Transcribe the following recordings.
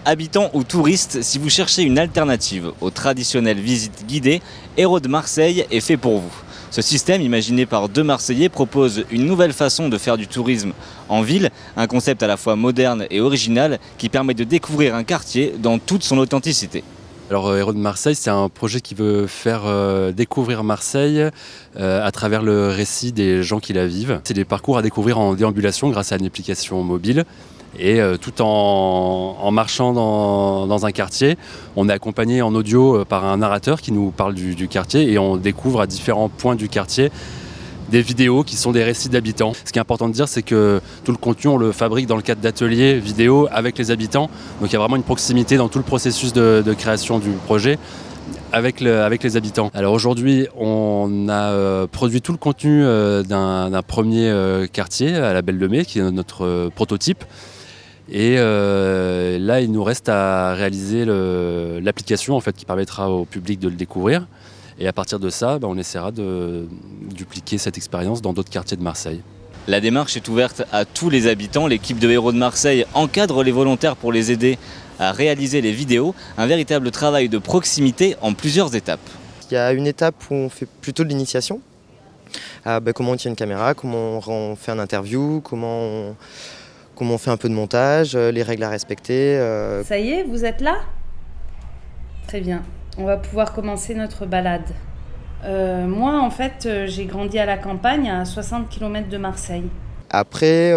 Habitants ou touristes, si vous cherchez une alternative aux traditionnelles visites guidées, Hérault de Marseille est fait pour vous. Ce système, imaginé par deux Marseillais, propose une nouvelle façon de faire du tourisme en ville, un concept à la fois moderne et original qui permet de découvrir un quartier dans toute son authenticité. Alors Hérault de Marseille, c'est un projet qui veut faire découvrir Marseille à travers le récit des gens qui la vivent. C'est des parcours à découvrir en déambulation grâce à une application mobile. Et tout en marchant dans un quartier, on est accompagné en audio par un narrateur qui nous parle du quartier et on découvre à différents points du quartier des vidéos qui sont des récits d'habitants. Ce qui est important de dire, c'est que tout le contenu, on le fabrique dans le cadre d'ateliers vidéo avec les habitants. Donc il y a vraiment une proximité dans tout le processus de création du projet avec les habitants. Alors aujourd'hui, on a produit tout le contenu d'un premier quartier à la Belle de Mai, qui est notre prototype. Et là, il nous reste à réaliser l'application en fait, qui permettra au public de le découvrir. Et à partir de ça, on essaiera de dupliquer cette expérience dans d'autres quartiers de Marseille. La démarche est ouverte à tous les habitants. L'équipe de Hérault de Marseille encadre les volontaires pour les aider à réaliser les vidéos. Un véritable travail de proximité en plusieurs étapes. Il y a une étape où on fait plutôt de l'initiation. Comment on tient une caméra, comment on fait un interview, comment on fait un peu de montage, les règles à respecter. Ça y est, vous êtes là? Très bien. On va pouvoir commencer notre balade. Moi, en fait, j'ai grandi à la campagne, à 60 km de Marseille. Après,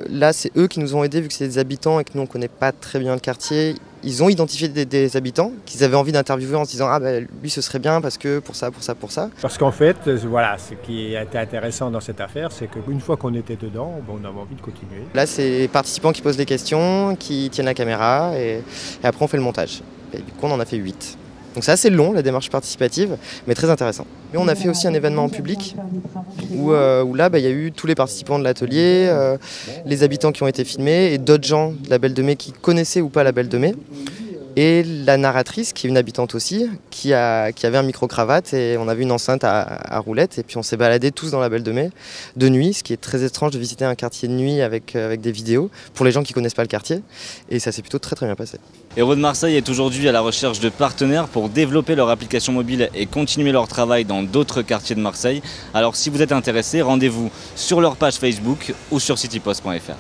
là, c'est eux qui nous ont aidés, vu que c'est des habitants et que nous, on ne connaît pas très bien le quartier. Ils ont identifié des habitants qu'ils avaient envie d'interviewer en se disant « Ah, lui, ce serait bien parce que pour ça, pour ça, pour ça ». Parce qu'en fait, voilà, ce qui a été intéressant dans cette affaire, c'est qu'une fois qu'on était dedans, on avait envie de continuer. Là, c'est les participants qui posent des questions, qui tiennent la caméra et après, on fait le montage. Et du coup, on en a fait 8. Donc c'est assez long la démarche participative, mais très intéressant. Et on a fait aussi un événement en public où là, il y a eu tous les participants de l'atelier, les habitants qui ont été filmés et d'autres gens de la Belle de Mai qui connaissaient ou pas la Belle de Mai. Et la narratrice, qui est une habitante aussi, qui avait un micro-cravate et on avait une enceinte à roulettes. Et puis on s'est baladés tous dans la Belle de Mai de nuit, ce qui est très étrange de visiter un quartier de nuit avec des vidéos pour les gens qui ne connaissent pas le quartier. Et ça s'est plutôt très bien passé. Hérault de Marseille est aujourd'hui à la recherche de partenaires pour développer leur application mobile et continuer leur travail dans d'autres quartiers de Marseille. Alors si vous êtes intéressé, rendez-vous sur leur page Facebook ou sur citypost.fr.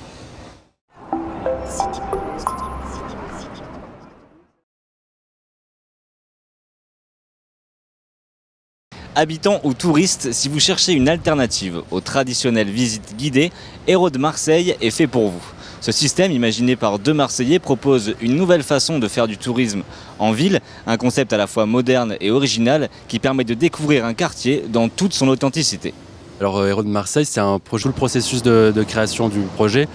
Habitants ou touristes, si vous cherchez une alternative aux traditionnelles visites guidées, Hérault de Marseille est fait pour vous. Ce système, imaginé par deux Marseillais, propose une nouvelle façon de faire du tourisme en ville, un concept à la fois moderne et original qui permet de découvrir un quartier dans toute son authenticité. Alors Hérault de Marseille, c'est un projet, tout le processus de création du projet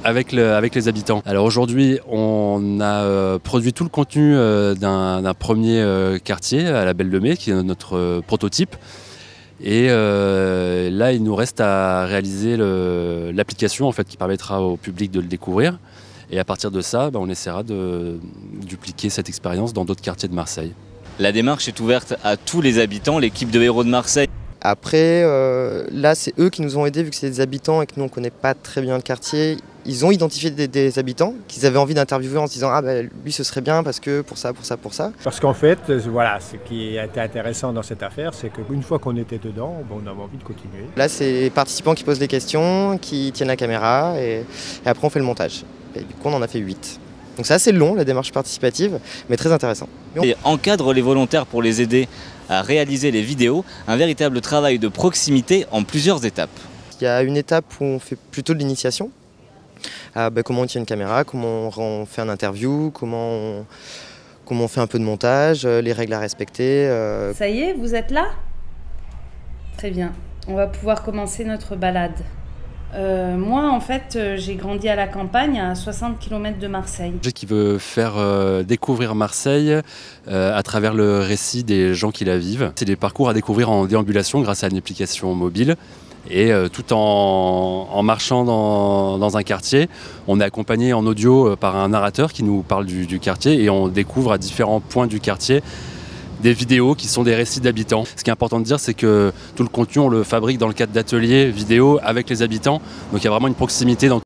avec les habitants. Alors aujourd'hui, on a produit tout le contenu d'un premier quartier à la Belle de Mai, qui est notre prototype. Et là, il nous reste à réaliser l'application en fait, qui permettra au public de le découvrir. Et à partir de ça, on essaiera de dupliquer cette expérience dans d'autres quartiers de Marseille. La démarche est ouverte à tous les habitants. L'équipe de Hérault de Marseille. Après, là, c'est eux qui nous ont aidés, vu que c'est des habitants et que nous, on ne connaît pas très bien le quartier. Ils ont identifié des habitants qu'ils avaient envie d'interviewer en se disant « Ah, lui, ce serait bien parce que pour ça, pour ça, pour ça ». Parce qu'en fait, voilà, ce qui a été intéressant dans cette affaire, c'est qu'une fois qu'on était dedans, on avait envie de continuer. Là, c'est les participants qui posent des questions, qui tiennent la caméra et après, on fait le montage. Et du coup, on en a fait 8. Donc c'est assez long la démarche participative, mais très intéressant. Et encadre les volontaires pour les aider à réaliser les vidéos, un véritable travail de proximité en plusieurs étapes. Il y a une étape où on fait plutôt de l'initiation. Comment on tient une caméra, comment on fait un interview, comment on fait un peu de montage, les règles à respecter. Ça y est, vous êtes là? Très bien. On va pouvoir commencer notre balade. Moi, en fait, j'ai grandi à la campagne, à 60 km de Marseille. Un projet qui veut faire découvrir Marseille à travers le récit des gens qui la vivent. C'est des parcours à découvrir en déambulation grâce à une application mobile. Et tout en marchant dans un quartier, on est accompagné en audio par un narrateur qui nous parle du quartier et on découvre à différents points du quartier des vidéos qui sont des récits d'habitants. Ce qui est important de dire, c'est que tout le contenu, on le fabrique dans le cadre d'ateliers vidéo avec les habitants. Donc il y a vraiment une proximité dans